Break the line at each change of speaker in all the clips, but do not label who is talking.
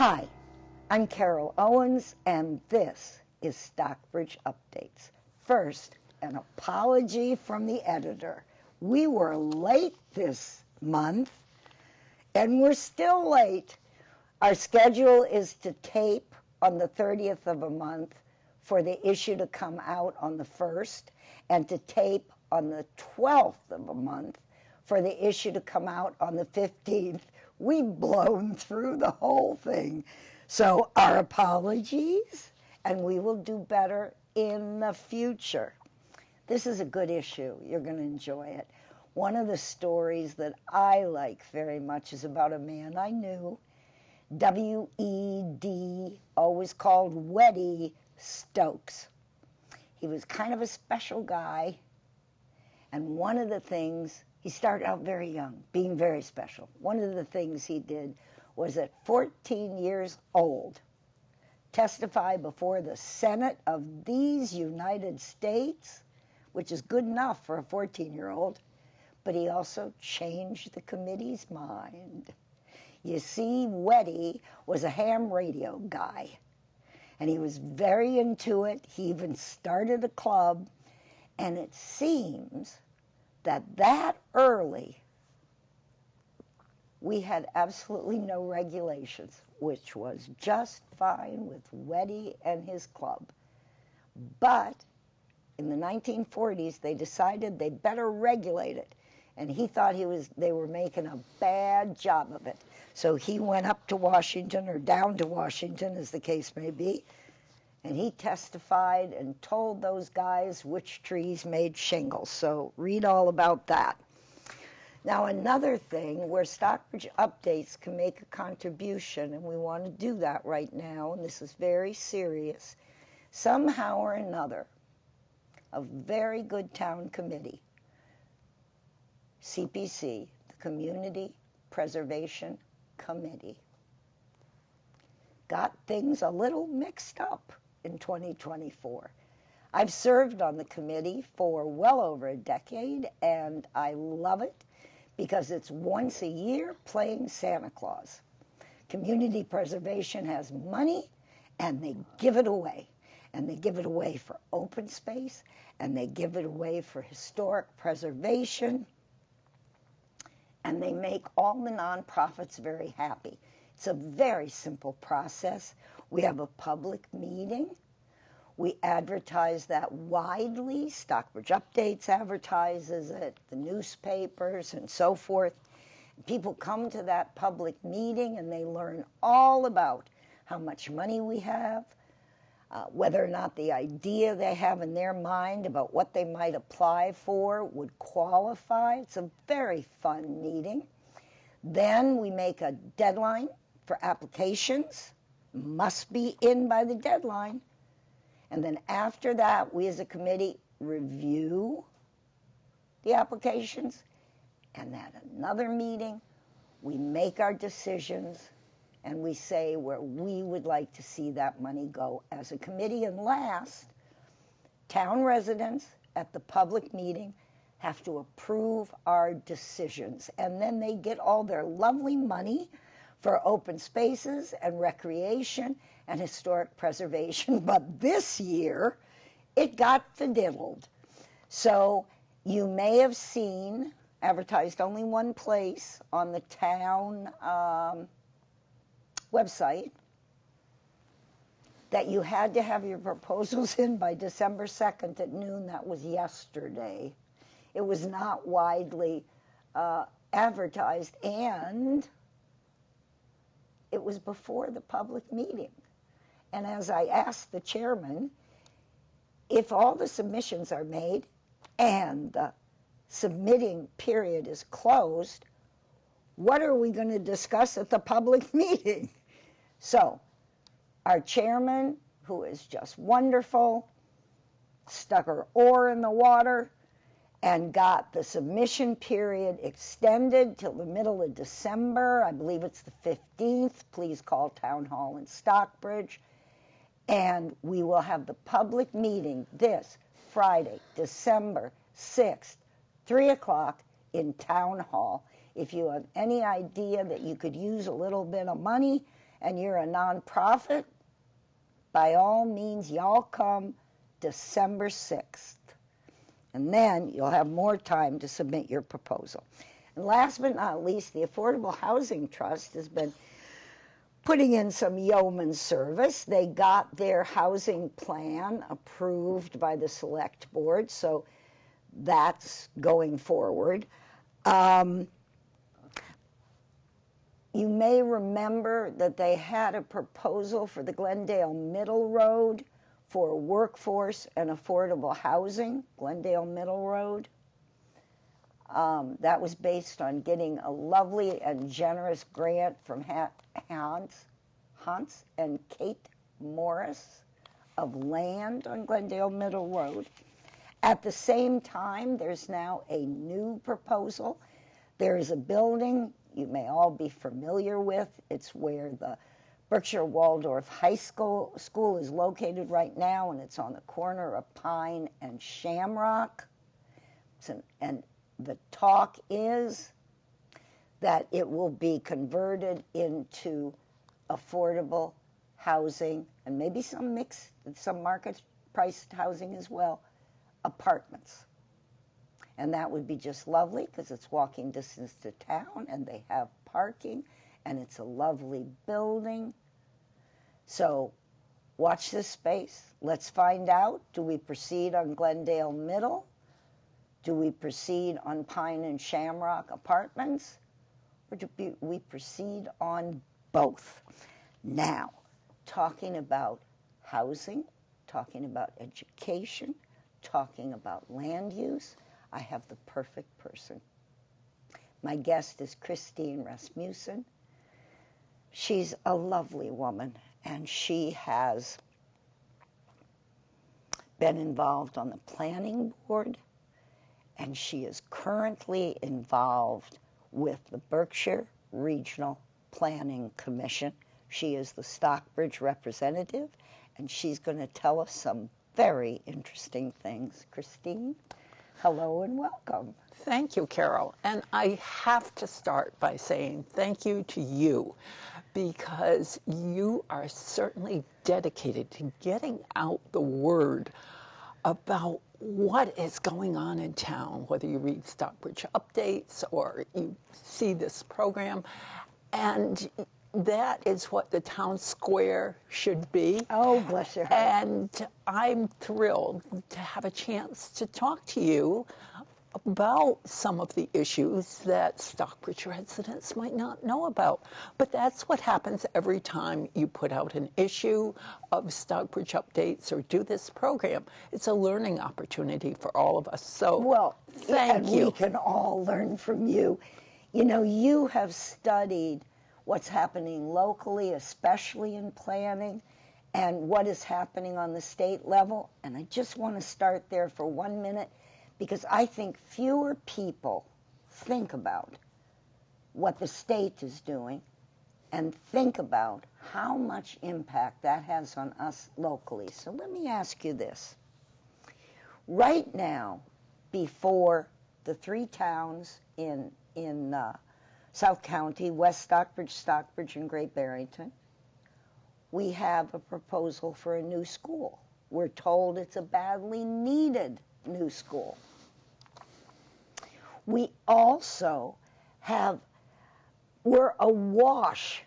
Hi, I'm Carol Owens, and this is Stockbridge Updates. First, an apology from the editor. We were late this month, and we're still late. Our schedule is to tape on the 30th of a month for the issue to come out on the 1st, and to tape on the 12th of a month for the issue to come out on the 15th. We've blown through the whole thing. So our apologies, and we will do better in the future. This is a good issue. You're going to enjoy it. One of the stories that I like very much is about a man I knew, W.E.D., always called Weddy Stokes. He was kind of a special guy, and one of the things, he started out very young, being very special. One of the things he did was at 14 years old, testify before the Senate of these United States, which is good enough for a 14-year-old, but he also changed the committee's mind. You see, Weddy was a ham radio guy, and he was very into it. He even started a club, and it seems that early, we had absolutely no regulations, which was just fine with Weddy and his club. But in the 1940s, they decided they better regulate it, and he thought they were making a bad job of it. So he went up to Washington, or down to Washington, as the case may be, and he testified and told those guys which trees made shingles. So read all about that. Now, another thing where Stockbridge Updates can make a contribution, and we want to do that right now, and this is very serious, somehow or another, a very good town committee, CPC, the Community Preservation Committee, got things a little mixed up in 2024. I've served on the committee for well over a decade, and I love it because it's once a year playing Santa Claus. Community preservation has money, and they give it away. And they give it away for open space, and they give it away for historic preservation, and they make all the nonprofits very happy. It's a very simple process. We have a public meeting. We advertise that widely. Stockbridge Updates advertises it, the newspapers, and so forth. People come to that public meeting, and they learn all about how much money we have, whether or not the idea they have in their mind about what they might apply for would qualify. It's a very fun meeting. Then we make a deadline for applications. Must be in by the deadline. And then after that, we as a committee review the applications. And at another meeting, we make our decisions, and we say where we would like to see that money go as a committee. And last, town residents at the public meeting have to approve our decisions. And then they get all their lovely money for open spaces and recreation and historic preservation. But this year, it got fiddled. So you may have seen, advertised only one place on the town website, that you had to have your proposals in by December 2nd at noon. That was yesterday. It was not widely advertised, and it was before the public meeting. And as I asked the chairman, if all the submissions are made and the submitting period is closed, what are we going to discuss at the public meeting? So our chairman, who is just wonderful, stuck her oar in the water and got the submission period extended till the middle of December. I believe it's the 15th. Please call Town Hall in Stockbridge. And we will have the public meeting this Friday, December 6th, 3 o'clock in Town Hall. If you have any idea that you could use a little bit of money and you're a nonprofit, by all means, y'all come December 6th. And then you'll have more time to submit your proposal. And last but not least, the Affordable Housing Trust has been putting in some yeoman service. They got their housing plan approved by the select board, so that's going forward. You may remember that they had a proposal for the Glendale Middle Road for workforce and affordable housing, Glendale Middle Road. That was based on getting a lovely and generous grant from Hans and Kate Morris of land on Glendale Middle Road. At the same time, there's now a new proposal. There is a building you may all be familiar with. It's where the Berkshire Waldorf High School is located right now, and it's on the corner of Pine and Shamrock. And the talk is that it will be converted into affordable housing and maybe some market-priced housing as well, apartments. And that would be just lovely because it's walking distance to town and they have parking and it's a lovely building. So watch this space. Let's find out. Do we proceed on Glendale Middle? Do we proceed on Pine and Shamrock Apartments? Or do we proceed on both? Now, talking about housing, talking about education, talking about land use, I have the perfect person. My guest is Christine Rasmussen. She's a lovely woman, and she has been involved on the planning board, and she is currently involved with the Berkshire Regional Planning Commission. She is the Stockbridge representative, and she's going to tell us some very interesting things. Christine? Hello and welcome.
Thank you, Carol. And I have to start by saying thank you to you because you are certainly dedicated to getting out the word about what is going on in town, whether you read Stockbridge updates or you see this program. And that is what the town square should be.
Oh, bless your heart.
And I'm thrilled to have a chance to talk to you about some of the issues that Stockbridge residents might not know about. But that's what happens every time you put out an issue of Stockbridge updates or do this program. It's a learning opportunity for all of us. So,
well,
thank you.
We can all learn from you. You know, you have studied what's happening locally, especially in planning, and what is happening on the state level. And I just want to start there for 1 minute because I think fewer people think about what the state is doing and think about how much impact that has on us locally. So let me ask you this. Right now, before the 3 towns in South County, West Stockbridge, Stockbridge, and Great Barrington, we have a proposal for a new school. We're told it's a badly needed new school. We also we're awash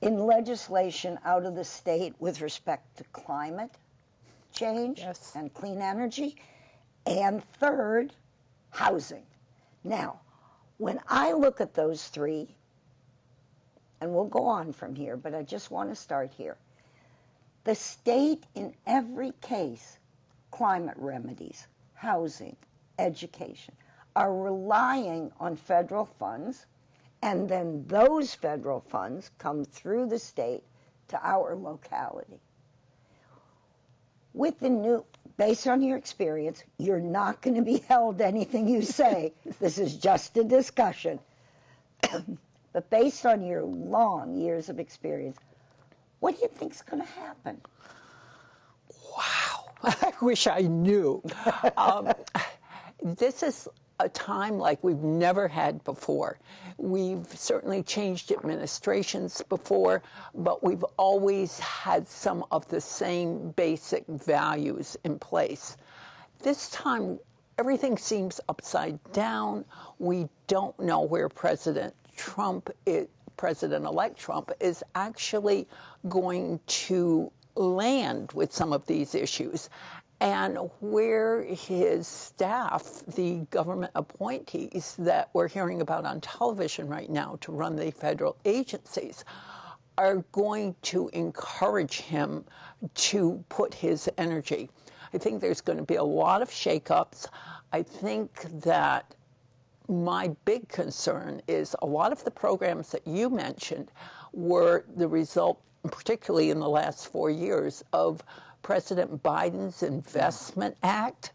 in legislation out of the state with respect to climate change and clean energy, and third, housing. Now, when I look at those 3, and we'll go on from here, but I just want to start here. The state, in every case, climate remedies, housing, education, are relying on federal funds, and then those federal funds come through the state to our locality. With the new, based on your experience, you're not going to be held to anything you say. This is just a discussion. But based on your long years of experience, what do you think is going to happen?
Wow. I wish I knew. This is a time like we've never had before. We've certainly changed administrations before, but we've always had some of the same basic values in place. This time, everything seems upside down. We don't know where President-elect Trump is actually going to land with some of these issues, and where his staff, the government appointees that we're hearing about on television right now to run the federal agencies, are going to encourage him to put his energy. I think there's going to be a lot of shakeups. I think that my big concern is a lot of the programs that you mentioned were the result, particularly in the last 4 years, of President Biden's Investment Act.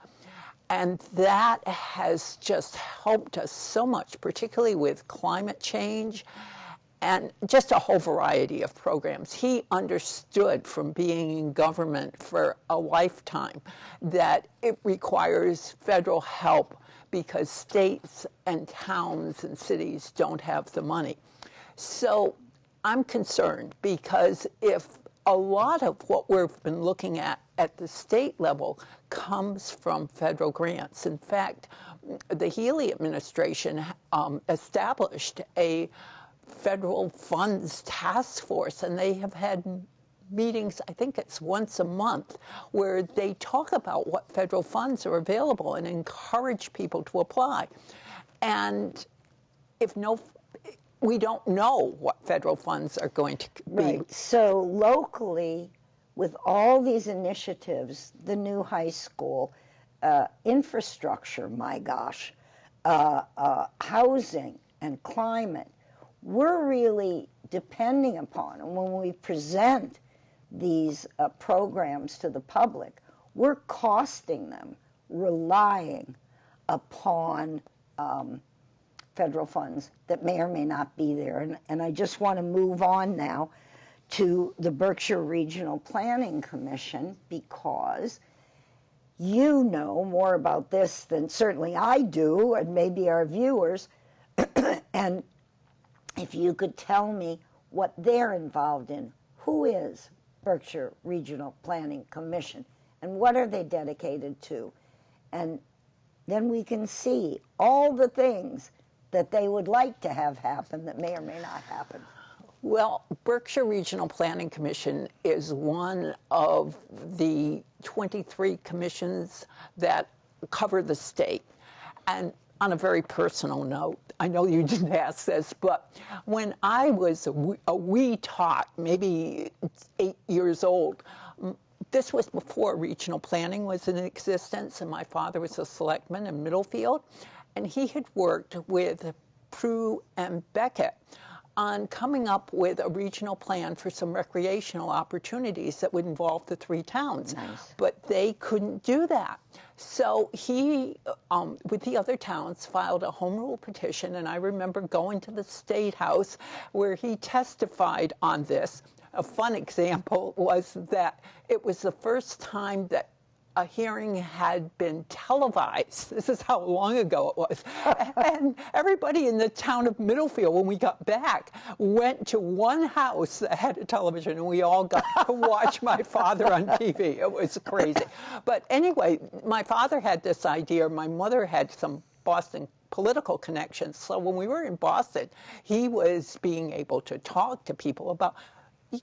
And that has just helped us so much, particularly with climate change and just a whole variety of programs. He understood from being in government for a lifetime that it requires federal help because states and towns and cities don't have the money. So I'm concerned because if a lot of what we've been looking at the state level comes from federal grants. In fact, the Healy administration established a federal funds task force, and they have had meetings, I think it's once a month, where they talk about what federal funds are available and encourage people to apply. And we don't know what federal funds are going to be.
Right. So locally, with all these initiatives, the new high school, infrastructure, my gosh, housing and climate, we're really depending upon, and when we present these programs to the public, we're costing them, relying upon federal funds that may or may not be there. And I just want to move on now to the Berkshire Regional Planning Commission, because you know more about this than certainly I do, and maybe our viewers. And if you could tell me what they're involved in. Who is Berkshire Regional Planning Commission, and what are they dedicated to? And then we can see all the things that they would like to have happen that may or may not happen.
Well, Berkshire Regional Planning Commission is one of the 23 commissions that cover the state. And on a very personal note, I know you didn't ask this, but when I was a wee tot, maybe 8 years old, this was before regional planning was in existence, and my father was a selectman in Middlefield, and he had worked with Prue and Beckett on coming up with a regional plan for some recreational opportunities that would involve the 3 towns.
Nice.
But they couldn't do that. So he, with the other towns, filed a home rule petition, and I remember going to the State House where he testified on this. A fun example was that it was the first time that a hearing had been televised. This is how long ago it was. And everybody in the town of Middlefield, when we got back, went to one house that had a television, and we all got to watch my father on TV. It was crazy. But anyway, my father had this idea. My mother had some Boston political connections. So when we were in Boston, he was being able to talk to people about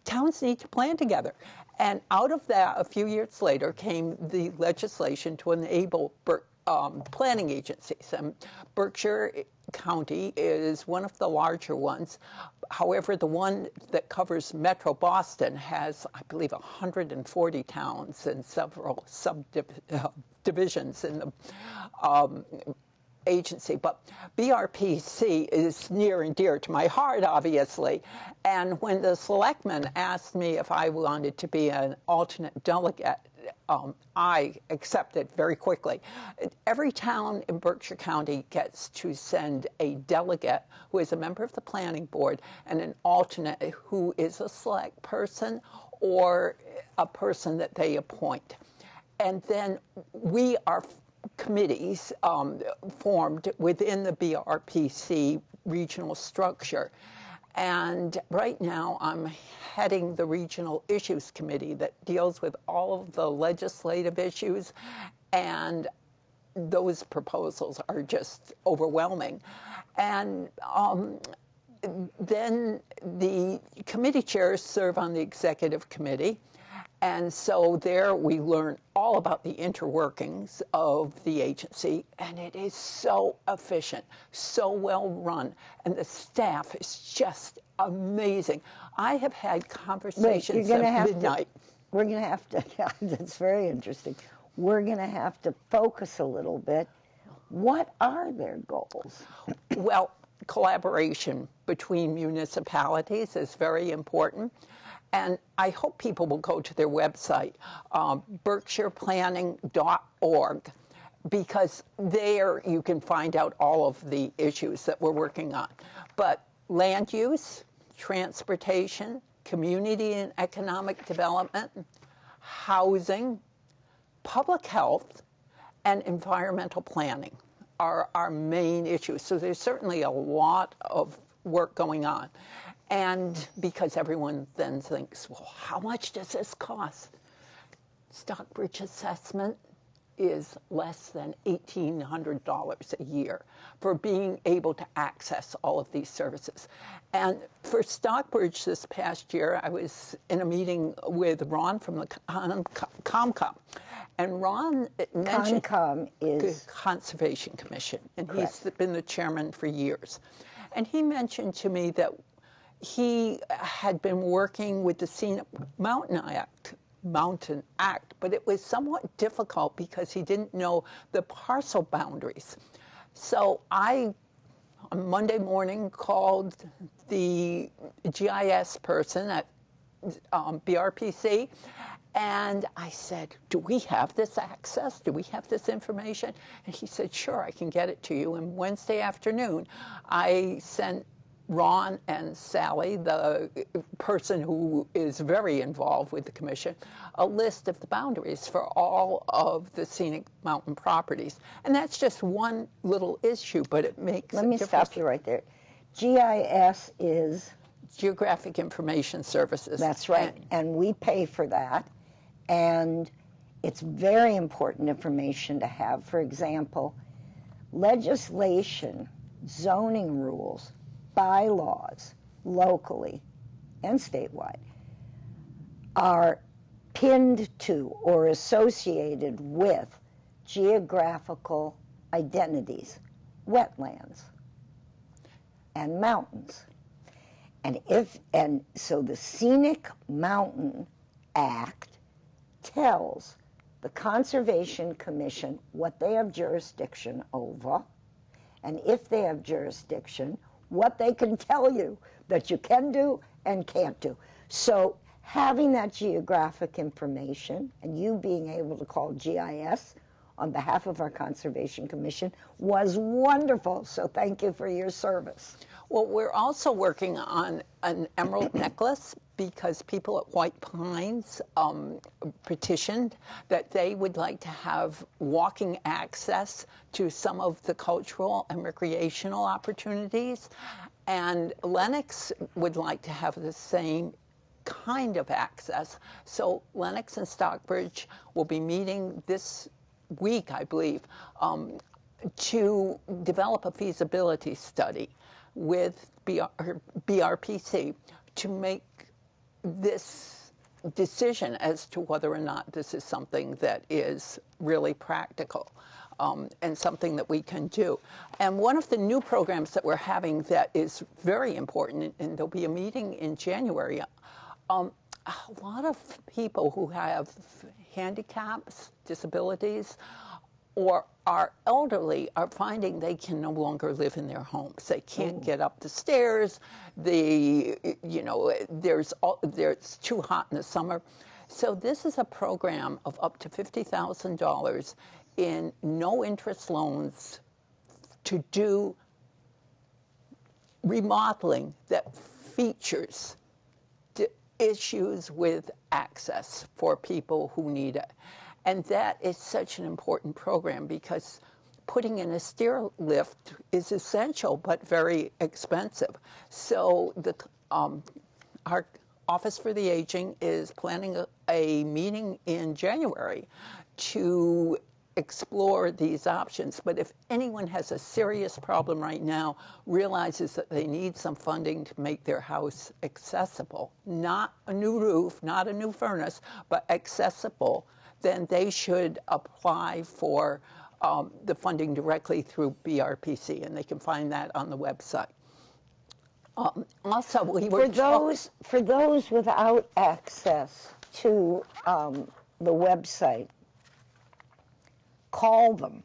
towns need to plan together. And out of that, a few years later, came the legislation to enable planning agencies. And Berkshire County is one of the larger ones. However, the one that covers Metro Boston has, I believe, 140 towns and several subdivisions in the agency. But BRPC is near and dear to my heart, obviously. And when the selectmen asked me if I wanted to be an alternate delegate, I accepted very quickly. Every town in Berkshire County gets to send a delegate who is a member of the planning board and an alternate who is a select person or a person that they appoint. And then we are committees formed within the BRPC regional structure. And right now I'm heading the Regional Issues Committee that deals with all of the legislative issues, and those proposals are just overwhelming. And then the committee chairs serve on the executive committee. And so there we learn all about the interworkings of the agency, and it is so efficient, so well run, and the staff is just amazing. I have had conversations at midnight.
We're going to have to, yeah, that's very interesting. We're going to have to focus a little bit. What are their goals?
Well, collaboration between municipalities is very important. And I hope people will go to their website, berkshireplanning.org, because there you can find out all of the issues that we're working on. But land use, transportation, community and economic development, housing, public health, and environmental planning are our main issues. So there's certainly a lot of work going on. And because everyone then thinks, well, how much does this cost? Stockbridge assessment is less than $1,800 a year for being able to access all of these services. And for Stockbridge this past year, I was in a meeting with Ron from the COMCOM. And Ron mentioned
COMCOM is
the Conservation Commission, and
correct.
He's been the chairman for years. And he mentioned to me that he had been working with the Scenic Mountain Act, but it was somewhat difficult because he didn't know the parcel boundaries. So I, on Monday morning, called the GIS person at BRPC, and I said, do we have this access? Do we have this information? And he said, sure, I can get it to you. And Wednesday afternoon, I sent Ron and Sally, the person who is very involved with the commission, a list of the boundaries for all of the scenic mountain properties. And that's just one little issue, but it makes
Let me stop you right there. GIS is?
Geographic Information Services.
That's right. And we pay for that. And it's very important information to have. For example, legislation, zoning rules, bylaws, locally and statewide, are pinned to or associated with geographical identities, wetlands, and mountains. And so the Scenic Mountain Act tells the Conservation Commission what they have jurisdiction over, and if they have jurisdiction, what they can tell you that you can do and can't do. So having that geographic information and you being able to call GIS on behalf of our Conservation Commission was wonderful. So thank you for your service.
Well, we're also working on an emerald necklace because people at White Pines petitioned that they would like to have walking access to some of the cultural and recreational opportunities. And Lenox would like to have the same kind of access. So Lenox and Stockbridge will be meeting this week, I believe, to develop a feasibility study with BRPC to make this decision as to whether or not this is something that is really practical and something that we can do. And one of the new programs that we're having that is very important, and there'll be a meeting in January, a lot of people who have handicaps, disabilities, or are elderly are finding they can no longer live in their homes. They can't get up the stairs. It's too hot in the summer. So this is a program of up to $50,000 in no-interest loans to do remodeling that features issues with access for people who need it. And that is such an important program because putting in a stair lift is essential but very expensive. So our Office for the Aging is planning a meeting in January to explore these options. But if anyone has a serious problem right now, realizes that they need some funding to make their house accessible, not a new roof, not a new furnace, but accessible, then they should apply for the funding directly through BRPC, and they can find that on the website. Also, we were
for those without access to the website, call them.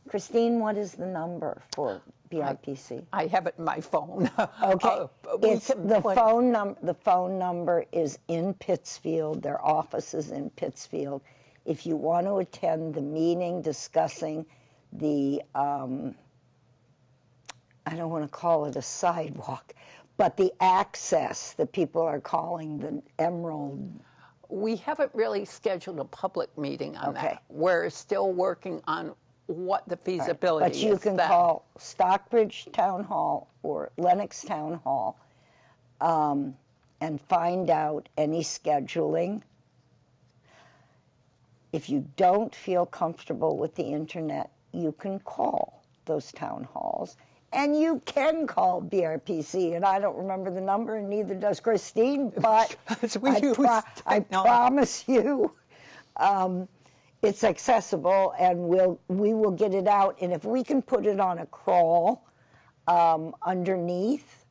Christine, what is the number for BRPC?
I have it in my phone.
Okay, the phone number is in Pittsfield. Their office is in Pittsfield. If you want to attend the meeting discussing the I don't want to call it a sidewalk, but the access that people are calling the Emerald.
We haven't really scheduled a public meeting on that. We're still working on what the feasibility is.
But you can call Stockbridge Town Hall or Lenox Town Hall and find out any scheduling. If you don't feel comfortable with the internet, you can call those town halls. And you can call BRPC, and I don't remember the number, and neither does Christine, but I promise you it's accessible, and we will get it out. And if we can put it on a crawl underneath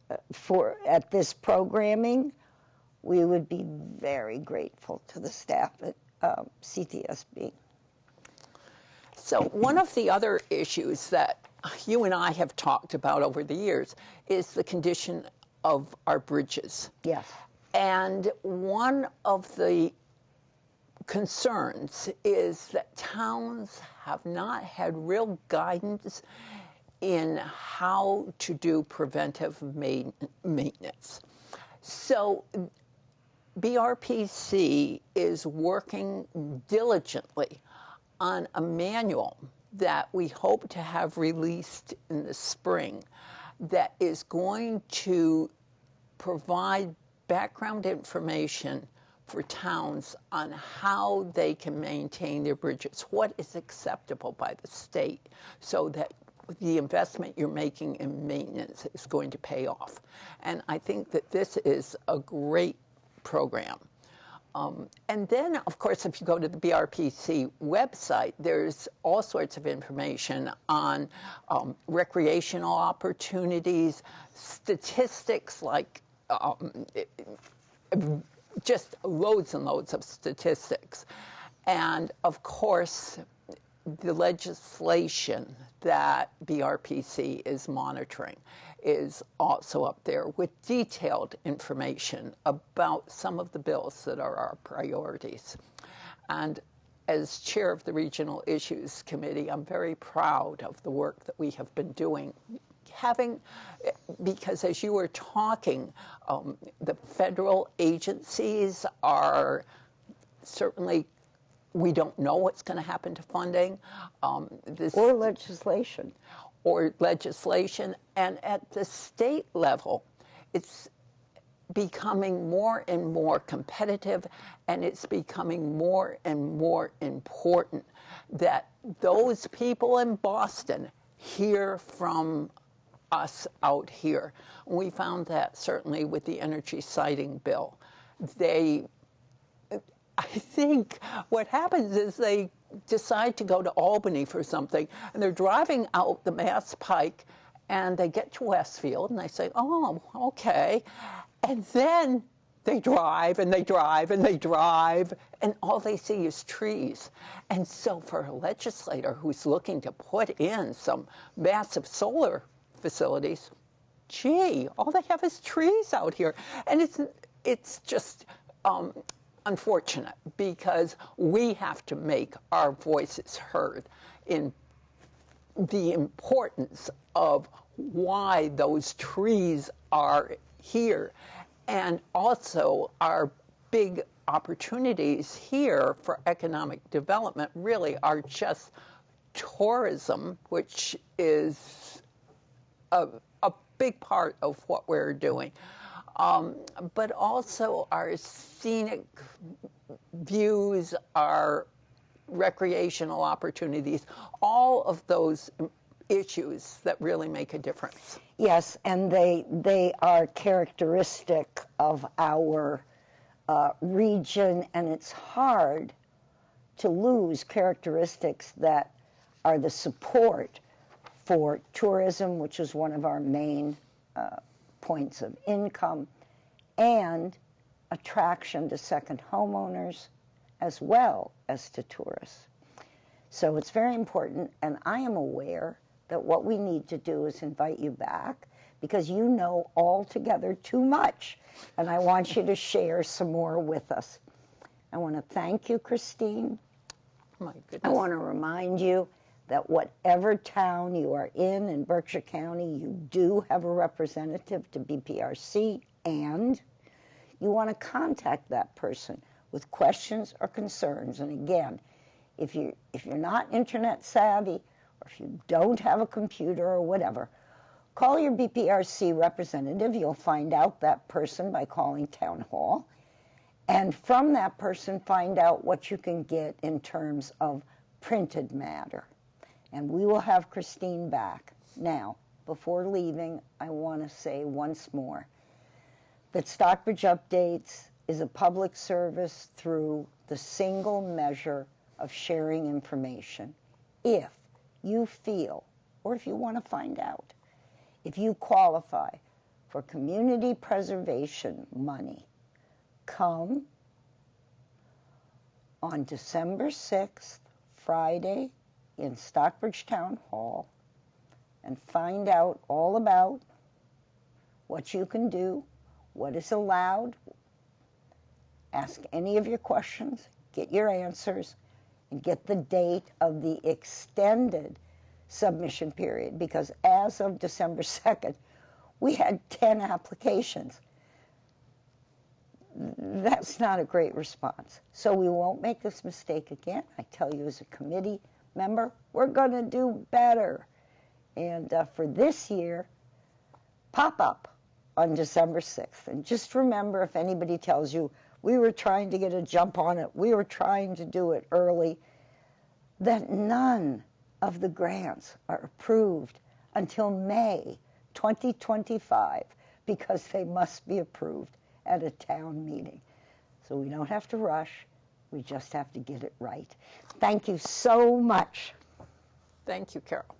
at this programming, we would be very grateful to the staff at CTSB.
So one of the other issues that you and I have talked about over the years is the condition of our bridges.
Yes.
And one of the concerns is that towns have not had real guidance in how to do preventive maintenance. So BRPC is working diligently on a manual that we hope to have released in the spring that is going to provide background information for towns on how they can maintain their bridges, what is acceptable by the state, so that the investment you're making in maintenance is going to pay off. And I think that this is a great program. And then, of course, if you go to the BRPC website, there's all sorts of information on recreational opportunities, statistics like just loads and loads of statistics. And, of course, the legislation that BRPC is monitoring is also up there with detailed information about some of the bills that are our priorities. And as chair of the Regional Issues Committee, I'm very proud of the work that we have been doing. Because as you were talking, the federal agencies are certainly, we don't know what's going to happen to funding.
Or legislation.
And at the state level, it's becoming more and more competitive, and it's becoming more and more important that those people in Boston hear from us out here. We found that certainly with the energy siting bill. I think what happens is they decide to go to Albany for something, and they're driving out the Mass Pike, and they get to Westfield, and they say, oh, okay. And then they drive, and they drive, and they drive, and all they see is trees. And so for a legislator who's looking to put in some massive solar facilities, gee, all they have is trees out here. And it's just unfortunate, because we have to make our voices heard in the importance of why those trees are here, and also our big opportunities here for economic development really are just tourism, which is a big part of what we're doing, but also our scenic views, our recreational opportunities, all of those issues that really make a difference.
Yes, and they are characteristic of our region, and it's hard to lose characteristics that are the support for tourism, which is one of our main points of income, and attraction to second homeowners as well as to tourists. So it's very important, and I am aware that what we need to do is invite you back because you know altogether too much, and I want you to share some more with us. I want to thank you, Christine.
My goodness.
I want to remind you that whatever town you are in Berkshire County, you do have a representative to BPRC, and you want to contact that person with questions or concerns. And again, if you're not internet savvy, or if you don't have a computer or whatever, call your BPRC representative. You'll find out that person by calling Town Hall. And from that person, find out what you can get in terms of printed matter. And we will have Christine back. Now, before leaving, I want to say once more that Stockbridge Updates is a public service through the single measure of sharing information. If you feel, or if you want to find out, if you qualify for community preservation money, come on December 6th, Friday, in Stockbridge Town Hall, and find out all about what you can do, what is allowed. Ask any of your questions, get your answers, and get the date of the extended submission period, because as of December 2nd, we had 10 applications. That's not a great response. So we won't make this mistake again. I tell you as a committee member, we're going to do better. And for this year, pop up on December 6th. And just remember, if anybody tells you, we were trying to get a jump on it, we were trying to do it early, that none of the grants are approved until May 2025 because they must be approved at a town meeting. So we don't have to rush. We just have to get it right. Thank you so much.
Thank you, Carol.